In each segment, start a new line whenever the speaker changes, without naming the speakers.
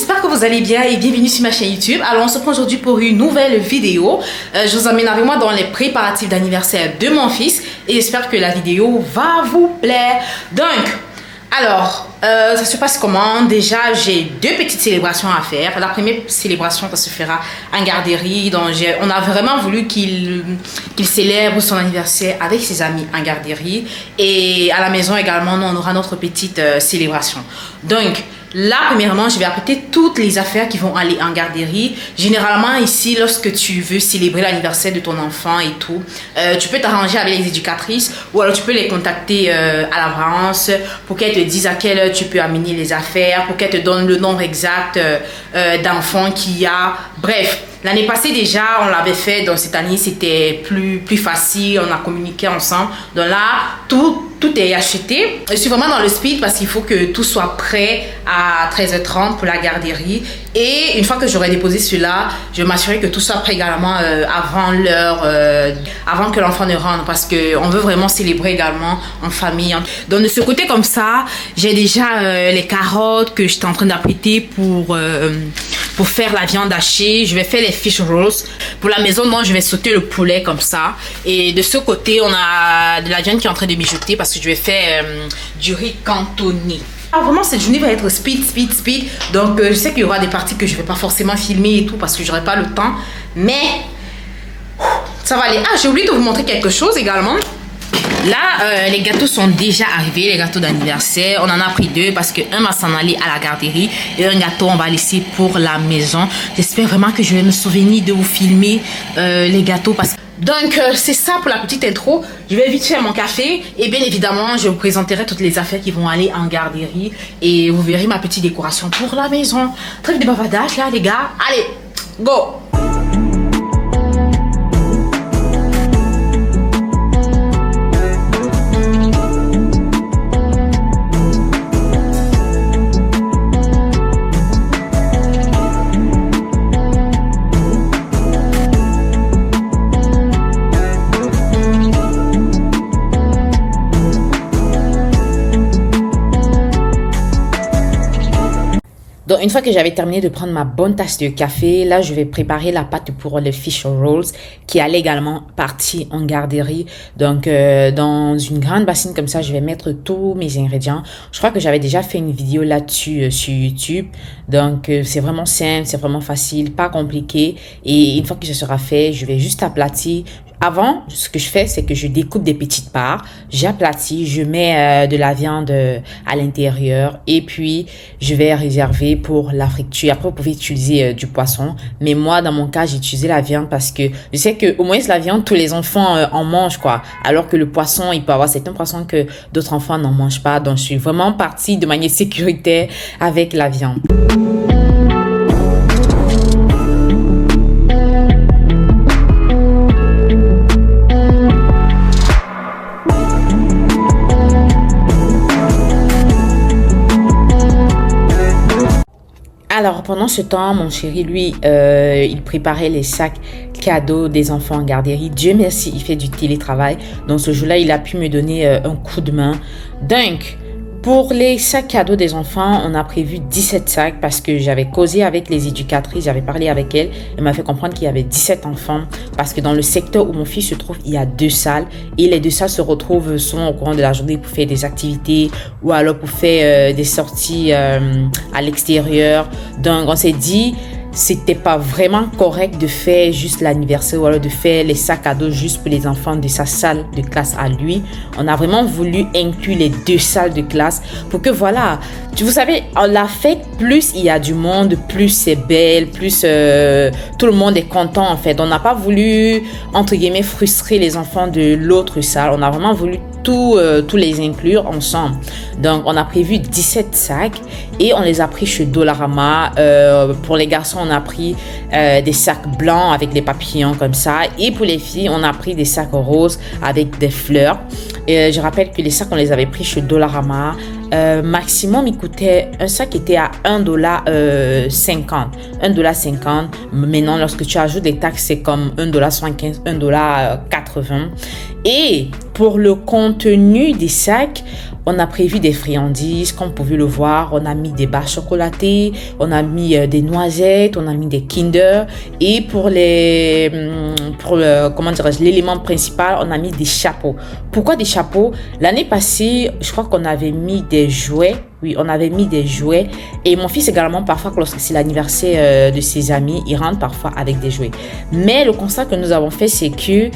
j'espère que vous allez bien et bienvenue sur ma chaîne YouTube. Alors on se prend aujourd'hui pour une nouvelle vidéo. Je vous emmène avec moi dans les préparatifs d'anniversaire de mon fils et j'espère que la vidéo va vous plaire. Donc, alors, ça se passe comment? Déjà, j'ai deux petites célébrations à faire. La première célébration, ça se fera en garderie. Donc, on a vraiment voulu qu'il célèbre son anniversaire avec ses amis en garderie. Et à la maison également, on aura notre petite célébration. Donc, là, premièrement, je vais apprêter toutes les affaires qui vont aller en garderie. Généralement, ici, lorsque tu veux célébrer l'anniversaire de ton enfant et tout, tu peux t'arranger avec les éducatrices ou alors tu peux les contacter à l'avance pour qu'elles te disent à quelle heure tu peux amener les affaires, pour qu'elles te donnent le nombre exact d'enfants qu'il y a. Bref, l'année passée déjà, on l'avait fait. Donc cette année, c'était plus facile. On a communiqué ensemble. Donc là, tout est acheté. Je suis vraiment dans le speed parce qu'il faut que tout soit prêt à 13h30 pour la garderie. Et une fois que j'aurai déposé cela, je vais m'assurer que tout soit prêt également avant l'heure, avant que l'enfant ne rentre, parce qu'on veut vraiment célébrer également en famille. Donc de ce côté comme ça, j'ai déjà les carottes que j'étais en train d'apprêter pour faire la viande hachée. Je vais faire les fish rolls. Pour la maison, donc, je vais sauter le poulet comme ça. Et de ce côté, on a de la viande qui est en train de mijoter parce que je vais faire du riz cantonné. Alors vraiment, cette journée va être speed. Donc, je sais qu'il y aura des parties que je ne vais pas forcément filmer et tout parce que je n'aurai pas le temps. Mais, ça va aller. Ah, j'ai oublié de vous montrer quelque chose également. Là, les gâteaux sont déjà arrivés, les gâteaux d'anniversaire. On en a pris deux parce qu'un va s'en aller à la garderie et un gâteau, on va laisser pour la maison. J'espère vraiment que je vais me souvenir de vous filmer les gâteaux parce que... Donc, c'est ça pour la petite intro. Je vais vite faire mon café et bien évidemment, je vous présenterai toutes les affaires qui vont aller en garderie et vous verrez ma petite décoration pour la maison. Trêve de bavardage là, les gars. Allez, go! Donc, une fois que j'avais terminé de prendre ma bonne tasse de café, là, je vais préparer la pâte pour le fish rolls qui allait également partir en garderie. Donc, dans une grande bassine comme ça, je vais mettre tous mes ingrédients. Je crois que j'avais déjà fait une vidéo là-dessus sur YouTube. Donc, c'est vraiment simple, c'est vraiment facile, pas compliqué. Et une fois que ce sera fait, je vais juste aplatir. Avant, ce que je fais, c'est que je découpe des petites parts, j'aplatis, je mets de la viande à l'intérieur et puis je vais réserver pour la friture. Après, vous pouvez utiliser du poisson, mais moi, dans mon cas, j'ai utilisé la viande parce que je sais que au moins la viande, tous les enfants en mangent, quoi. Alors que le poisson, il peut avoir certains poissons que d'autres enfants n'en mangent pas. Donc, je suis vraiment partie de manière sécuritaire avec la viande. Alors, pendant ce temps, mon chéri, lui, il préparait les sacs cadeaux des enfants en garderie. Dieu merci, il fait du télétravail. Donc, ce jour-là, il a pu me donner un coup de main. Donc, pour les sacs cadeaux des enfants, on a prévu 17 sacs parce que j'avais causé avec les éducatrices, j'avais parlé avec elles. Elle m'a fait comprendre qu'il y avait 17 enfants parce que dans le secteur où mon fils se trouve, il y a 2 salles et les 2 salles se retrouvent souvent au courant de la journée pour faire des activités ou alors pour faire des sorties à l'extérieur. Donc, on s'est dit... C'était pas vraiment correct de faire juste l'anniversaire ou alors de faire les sacs à dos juste pour les enfants de sa salle de classe à lui. On a vraiment voulu inclure les 2 salles de classe pour que voilà, vous savez, on l'a fait, plus il y a du monde, plus c'est belle, plus tout le monde est content en fait. On n'a pas voulu, entre guillemets, frustrer les enfants de l'autre salle. On a vraiment voulu tous les inclure ensemble. Donc, on a prévu 17 sacs et on les a pris chez Dollarama. Pour les garçons, on a pris des sacs blancs avec des papillons comme ça. Et pour les filles, on a pris des sacs roses avec des fleurs. Et je rappelle que les sacs, on les avait pris chez Dollarama. Maximum, il coûtait, un sac était à $1,50. $1,50. Maintenant, lorsque tu ajoutes les taxes, c'est comme $1,75, $1,80. Et pour le contenu des sacs, On a prévu des friandises, comme vous pouvez le voir. On a mis des barres chocolatées, on a mis des noisettes, on a mis des Kinder. Et pour l'élément principal, on a mis des chapeaux. Pourquoi des chapeaux? L'année passée, je crois qu'on avait mis des jouets. Oui, on avait mis des jouets. Et mon fils également, parfois, lorsque c'est l'anniversaire de ses amis, il rentre parfois avec des jouets. Mais le constat que nous avons fait, c'est que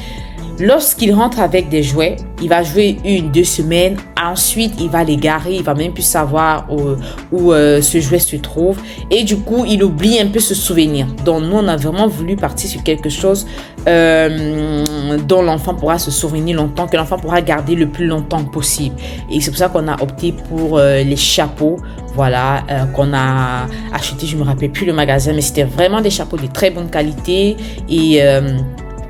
lorsqu'il rentre avec des jouets, il va jouer 1-2 semaines. Ensuite, il va les garer. Il va même plus savoir où ce jouet se trouve. Et du coup, il oublie un peu ce souvenir. Donc, nous, on a vraiment voulu partir sur quelque chose dont l'enfant pourra se souvenir longtemps, que l'enfant pourra garder le plus longtemps possible. Et c'est pour ça qu'on a opté pour les chapeaux. Voilà, qu'on a acheté. Je ne me rappelle plus le magasin, mais c'était vraiment des chapeaux de très bonne qualité. Et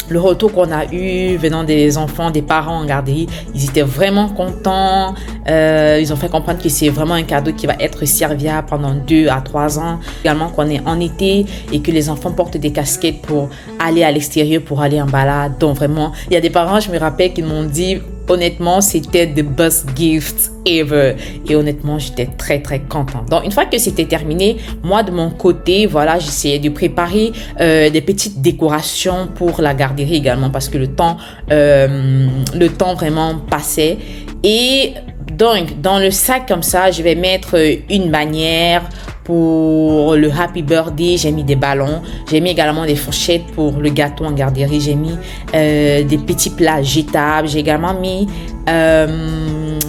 le retour qu'on a eu venant des enfants, des parents en garderie, ils étaient vraiment contents. Ils ont fait comprendre que c'est vraiment un cadeau qui va être serviable pendant 2 à 3 ans. Également qu'on est en été et que les enfants portent des casquettes pour aller à l'extérieur, pour aller en balade. Donc vraiment, il y a des parents, je me rappelle, qui m'ont dit, honnêtement, c'était the best gift ever. Et honnêtement, j'étais très, très contente. Donc, une fois que c'était terminé, moi, de mon côté, voilà, j'essayais de préparer des petites décorations pour la garderie également parce que le temps vraiment passait. Et donc, dans le sac comme ça, je vais mettre une bannière pour le Happy Birthday. J'ai mis des ballons. J'ai mis également des fourchettes pour le gâteau en garderie. J'ai mis des petits plats jetables. J'ai également mis,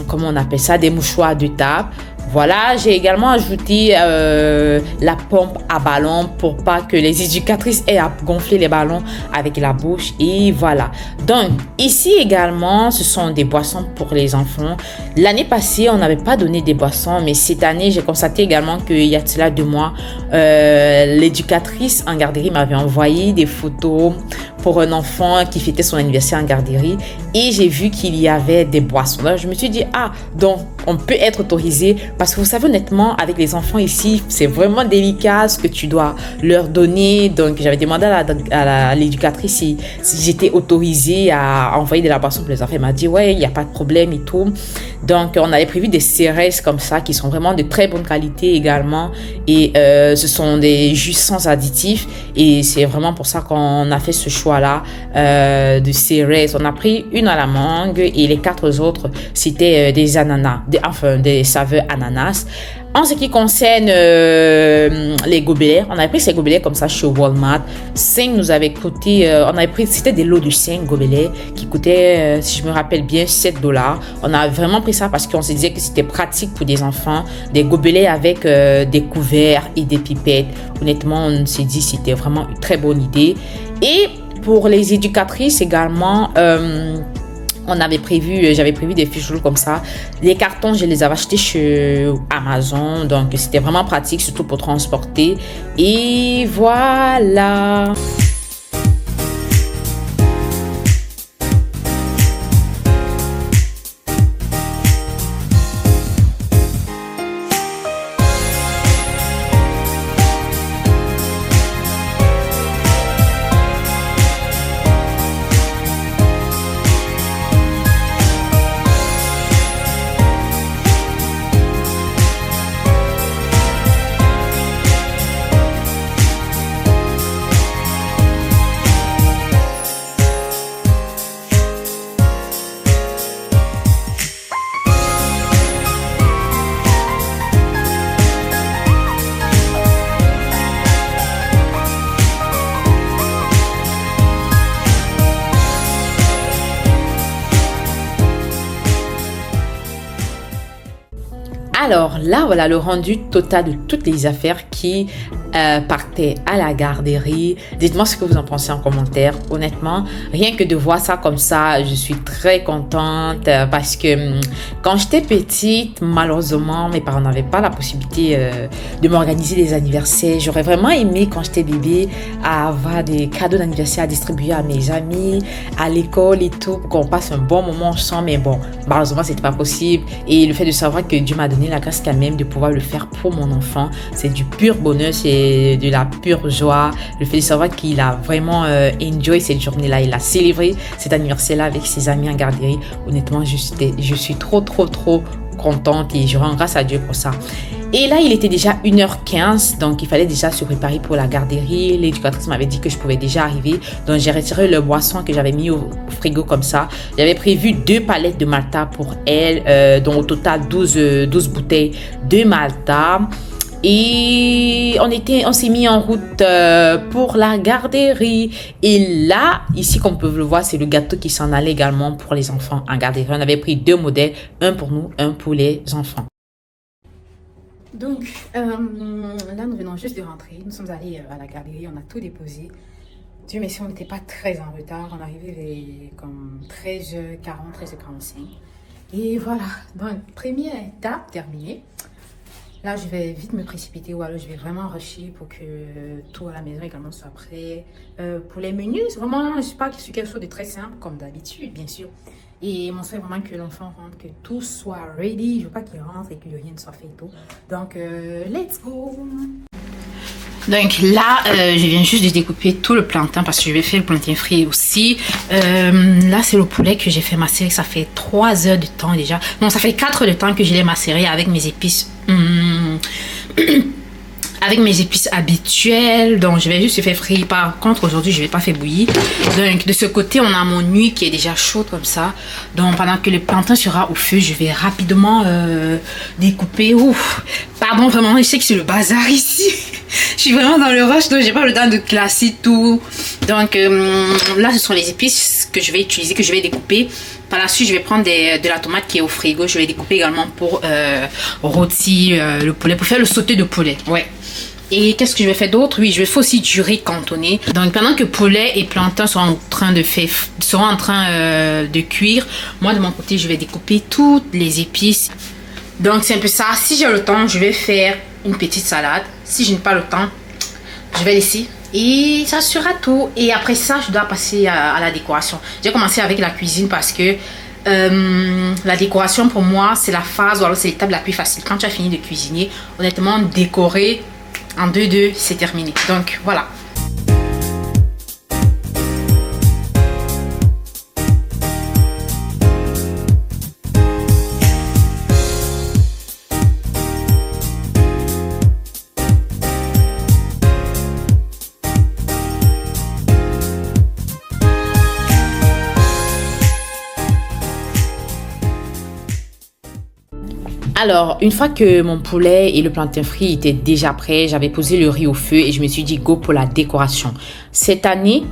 comment on appelle ça, des mouchoirs de table. Voilà, j'ai également ajouté la pompe à ballon pour pas que les éducatrices aient à gonfler les ballons avec la bouche. Et voilà. Donc, ici également, ce sont des boissons pour les enfants. L'année passée, on n'avait pas donné des boissons, mais cette année, j'ai constaté également qu'il y a cela 2 mois, l'éducatrice en garderie m'avait envoyé des photos pour un enfant qui fêtait son anniversaire en garderie et j'ai vu qu'il y avait des boissons. Là, je me suis dit, donc on peut être autorisé parce que vous savez honnêtement, avec les enfants ici, c'est vraiment délicat ce que tu dois leur donner. Donc, j'avais demandé à l'éducatrice si j'étais autorisée à envoyer de la boisson pour les enfants. Elle m'a dit, ouais, il n'y a pas de problème et tout. Donc, on avait prévu des céréales comme ça qui sont vraiment de très bonne qualité également et ce sont des jus sans additifs et c'est vraiment pour ça qu'on a fait ce choix-là de céréales. On a pris une à la mangue et les 4 autres, c'était des ananas, des saveurs ananas. En ce qui concerne les gobelets, on avait pris ces gobelets comme ça chez Walmart. 5 nous avait coûté, on avait pris, c'était des lots de 5 gobelets qui coûtaient, si je me rappelle bien, $7. On a vraiment pris ça parce qu'on se disait que c'était pratique pour des enfants. Des gobelets avec des couverts et des pipettes. Honnêtement, on s'est dit que c'était vraiment une très bonne idée. Et pour les éducatrices également, j'avais prévu des fiches rouges comme ça. Les cartons, je les avais achetés chez Amazon. Donc, c'était vraiment pratique, surtout pour transporter. Et voilà. Alors là, voilà le rendu total de toutes les affaires qui partaient à la garderie. Dites-moi ce que vous en pensez en commentaire. Honnêtement, rien que de voir ça comme ça, je suis très contente parce que quand j'étais petite, malheureusement, mes parents n'avaient pas la possibilité de m'organiser des anniversaires. J'aurais vraiment aimé, quand j'étais bébé, avoir des cadeaux d'anniversaire à distribuer à mes amis, à l'école et tout, pour qu'on passe un bon moment ensemble. Mais bon, malheureusement, c'était pas possible. Et le fait de savoir que Dieu m'a donné la grâce quand même de pouvoir le faire pour mon enfant, c'est du pur bonheur, c'est de la pure joie. Le fait de savoir qu'il a vraiment enjoy cette journée-là, il a célébré cet anniversaire-là avec ses amis en garderie. Honnêtement, je suis trop contente et je rends grâce à Dieu pour ça. Et là, il était déjà 1h15, donc il fallait déjà se préparer pour la garderie. L'éducatrice m'avait dit que je pouvais déjà arriver. Donc, j'ai retiré le boisson que j'avais mis au frigo comme ça. J'avais prévu 2 palettes de Malta pour elle, donc au total 12 bouteilles de Malta. Et on s'est mis en route pour la garderie. Et là, ici, comme vous pouvez le voir, c'est le gâteau qui s'en allait également pour les enfants en garderie. On avait pris 2 modèles, un pour nous, un pour les enfants. Donc, là, nous venons juste de rentrer. Nous sommes allés à la garderie, on a tout déposé. Dieu merci, on n'était pas très en retard. On arrivait vers comme 13h40, 13h45. Et voilà, donc première étape terminée. Là, je vais vite me précipiter ou alors je vais vraiment rusher pour que tout à la maison également soit prêt. Pour les menus, c'est vraiment, je sais pas, c'est quelque chose de très simple, comme d'habitude, bien sûr. Et mon souhait vraiment que l'enfant rentre, que tout soit ready. Je veux pas qu'il rentre et que rien ne soit fait et tout. Donc, let's go! Donc là, je viens juste de découper tout le plantain parce que je vais faire le plantain frit aussi. Là, c'est le poulet que j'ai fait macérer. Ça fait 3 heures de temps déjà. Non, ça fait 4 heures de temps que je l'ai macéré avec mes épices. Avec mes épices habituelles. Donc, je vais juste le faire frire. Par contre, aujourd'hui, je ne vais pas faire bouillir. Donc, de ce côté, on a mon huile qui est déjà chaude comme ça. Donc, pendant que le plantain sera au feu, je vais rapidement découper. Ouf, pardon, vraiment, je sais que c'est le bazar ici. Je suis vraiment dans le rush, donc j'ai pas le temps de classer tout. Donc, là, ce sont les épices que je vais utiliser, que je vais découper. Par la suite, je vais prendre de la tomate qui est au frigo. Je vais découper également pour rôtir le poulet, pour faire le sauté de poulet. Ouais. Et qu'est-ce que je vais faire d'autre? Oui, je vais faire aussi du riz cantonné. Donc, pendant que poulet et plantain seront en train de cuire, moi, de mon côté, je vais découper toutes les épices. Donc, c'est un peu ça. Si j'ai le temps, je vais faire une petite salade. Si je n'ai pas le temps, je vais laisser. Et ça sera tout. Et après ça, je dois passer à la décoration. J'ai commencé avec la cuisine parce que la décoration, pour moi, c'est la phase, ou alors c'est l'étape la plus facile. Quand tu as fini de cuisiner, honnêtement, décorer en 2-2, c'est terminé. Donc, voilà. Alors, une fois que mon poulet et le plantain frit étaient déjà prêts, j'avais posé le riz au feu et je me suis dit go pour la décoration. Cette année,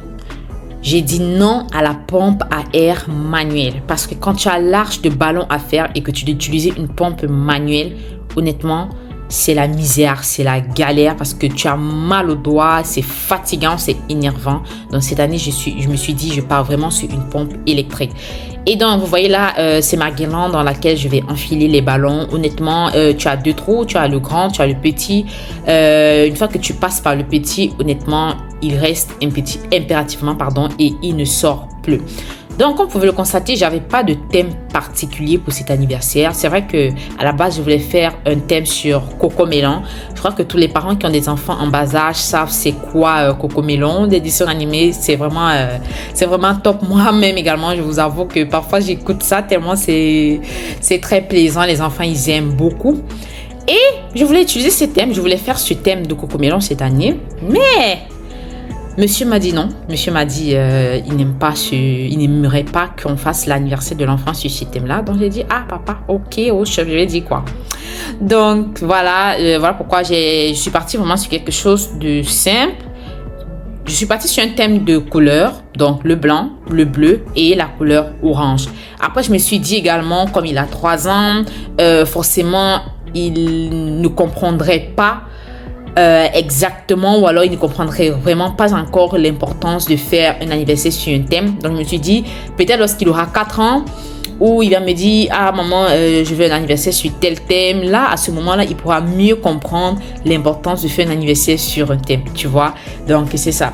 j'ai dit non à la pompe à air manuelle parce que quand tu as l'arche de ballon à faire et que tu dois utiliser une pompe manuelle, honnêtement, c'est la misère, c'est la galère parce que tu as mal aux doigts, c'est fatigant, c'est énervant. Donc cette année, je me suis dit, je pars vraiment sur une pompe électrique. Et donc, vous voyez là, c'est ma guirlande dans laquelle je vais enfiler les ballons. Honnêtement, tu as 2 trous, tu as le grand, tu as le petit. Une fois que tu passes par le petit, honnêtement, il reste un petit impérativement, et il ne sort plus. Donc, comme vous pouvez le constater, j'avais pas de thème particulier pour cet anniversaire. C'est vrai que à la base, je voulais faire un thème sur Cocomelon. Je crois que tous les parents qui ont des enfants en bas âge savent c'est quoi Cocomelon. Des dessins animés, c'est vraiment top. Moi-même également, je vous avoue que parfois j'écoute ça tellement c'est très plaisant. Les enfants, ils aiment beaucoup. Et je voulais utiliser ce thème. Je voulais faire ce thème de Cocomelon cette année, mais monsieur m'a dit non. Monsieur m'a dit il n'aimerait pas qu'on fasse l'anniversaire de l'enfant sur ce thème-là. Donc j'ai dit ah papa, ok, oh, je lui ai dit quoi. Donc voilà, voilà pourquoi je suis partie vraiment sur quelque chose de simple. Je suis partie sur un thème de couleur, donc le blanc, le bleu et la couleur orange. Après je me suis dit également, comme il a 3 ans, forcément il ne comprendrait pas exactement, ou alors il ne comprendrait vraiment pas encore l'importance de faire un anniversaire sur un thème. Donc je me suis dit peut-être lorsqu'il aura 4 ans où il va me dire ah maman je veux un anniversaire sur tel thème, là à ce moment là il pourra mieux comprendre l'importance de faire un anniversaire sur un thème, tu vois. Donc c'est ça.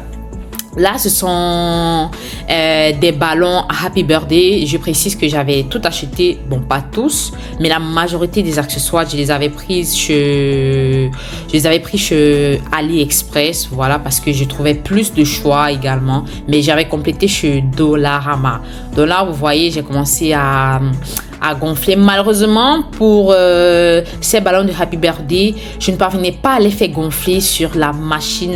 Là, ce sont des ballons Happy Birthday. Je précise que j'avais tout acheté, bon pas tous, mais la majorité des accessoires, je les avais pris chez AliExpress, voilà, parce que je trouvais plus de choix également. Mais j'avais complété chez Dollarama. Donc là, vous voyez, j'ai commencé à à gonfler. Malheureusement, pour ces ballons de Happy Birthday, je ne parvenais pas à les faire gonfler sur la machine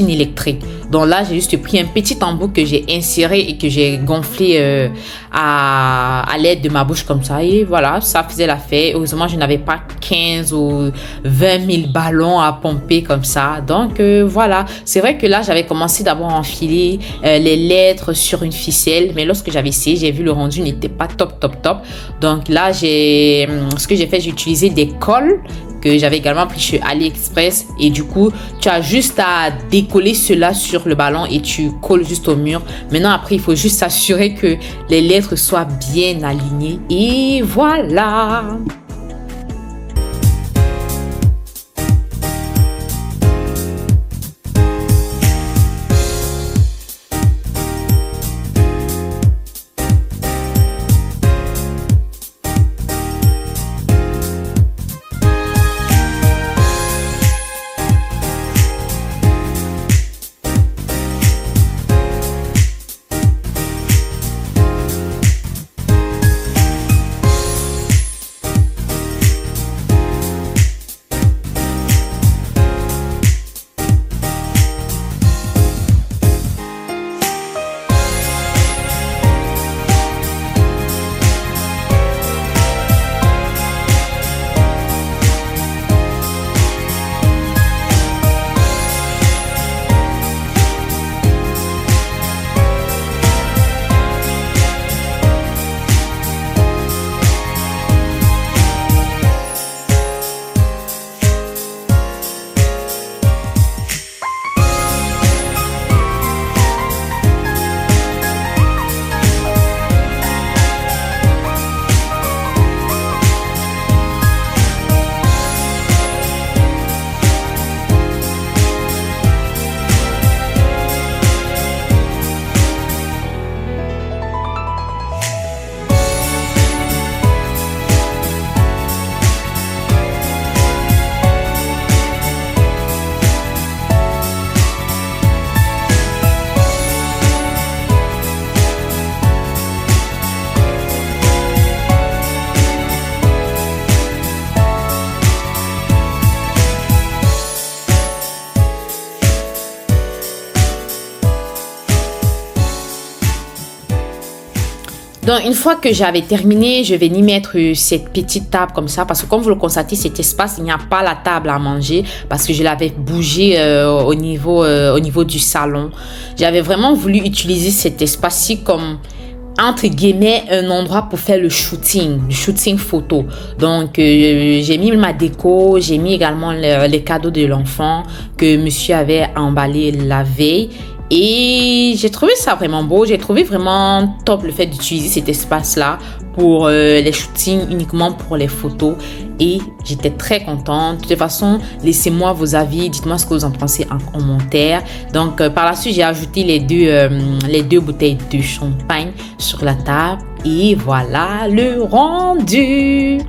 électrique. Donc là, j'ai juste pris un petit embout que j'ai inséré et que j'ai gonflé à l'aide de ma bouche comme ça. Et voilà, ça faisait l'affaire. Heureusement, je n'avais pas 15 ou 20 000 ballons à pomper comme ça. Donc voilà, c'est vrai que là, j'avais commencé d'abord à enfiler les lettres sur une ficelle. Mais lorsque j'avais essayé, j'ai vu le rendu n'était pas top. Donc là, ce que j'ai fait, j'ai utilisé des cols que j'avais également pris chez AliExpress, et du coup tu as juste à décoller cela sur le ballon et tu colles juste au mur. Maintenant après il faut juste s'assurer que les lettres soient bien alignées et voilà. Donc, une fois que j'avais terminé, je vais y mettre cette petite table comme ça. Parce que comme vous le constatez, cet espace, il n'y a pas la table à manger. Parce que je l'avais bougé au niveau du salon. J'avais vraiment voulu utiliser cet espace-ci comme, entre guillemets, un endroit pour faire le shooting photo. Donc j'ai mis ma déco, j'ai mis également les cadeaux de l'enfant que monsieur avait emballé la veille. Et j'ai trouvé ça vraiment beau, j'ai trouvé vraiment top le fait d'utiliser cet espace-là pour les shootings, uniquement pour les photos. Et j'étais très contente. De toute façon, laissez-moi vos avis, dites-moi ce que vous en pensez en commentaire. Donc par la suite, j'ai ajouté les deux bouteilles de champagne sur la table. Et voilà le rendu.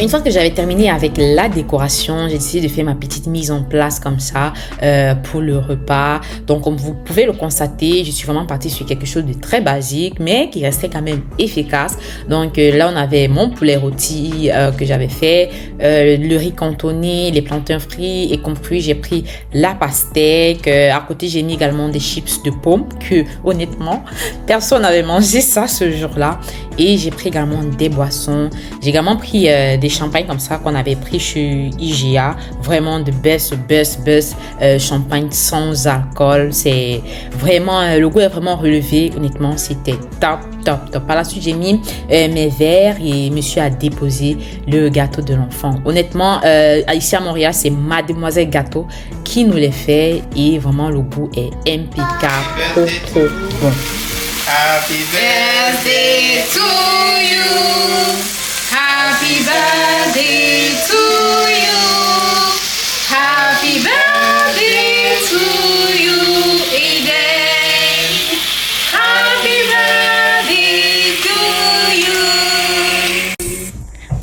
Une fois que j'avais terminé avec la décoration, j'ai décidé de faire ma petite mise en place comme ça pour le repas. Donc comme vous pouvez le constater, je suis vraiment partie sur quelque chose de très basique mais qui restait quand même efficace. Donc là on avait mon poulet rôti que j'avais fait, le riz cantonné, les plantains frits et comme fruits j'ai pris la pastèque. À côté j'ai mis également des chips de pommes que honnêtement personne n'avait mangé ça ce jour-là. Et j'ai pris également des boissons. J'ai également pris des champagnes comme ça qu'on avait pris chez IGA. Vraiment de best champagne sans alcool. C'est vraiment, le goût est vraiment relevé. Honnêtement, c'était top. Par la suite, j'ai mis mes verres et monsieur a déposé le gâteau de l'enfant. Honnêtement, ici à Montréal, c'est Mademoiselle Gâteau qui nous les fait et vraiment le goût est impeccable. Trop bon.
Happy birthday to you. Happy birthday to you. Happy birthday to you, Eden. Happy birthday to you.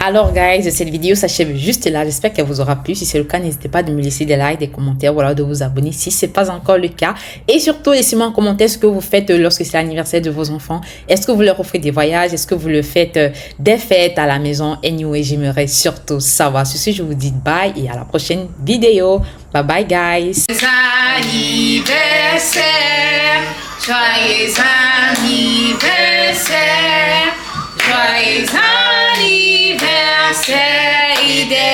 Alors guys, cette vidéo s'achève juste là. J'espère qu'elle vous aura plu. Si c'est le cas, n'hésitez pas de me laisser des likes, des commentaires, voilà, de vous abonner si ce n'est pas encore le cas. Et surtout, laissez-moi en commentaire ce que vous faites lorsque c'est l'anniversaire de vos enfants. Est-ce que vous leur offrez des voyages? Est-ce que vous le faites des fêtes à la maison? Anyway, j'aimerais surtout savoir. Sur ce, je vous dis bye et à la prochaine vidéo. Bye bye guys.
Anniversaire, joyeux anniversaire, joyeux anniversaire, Eden.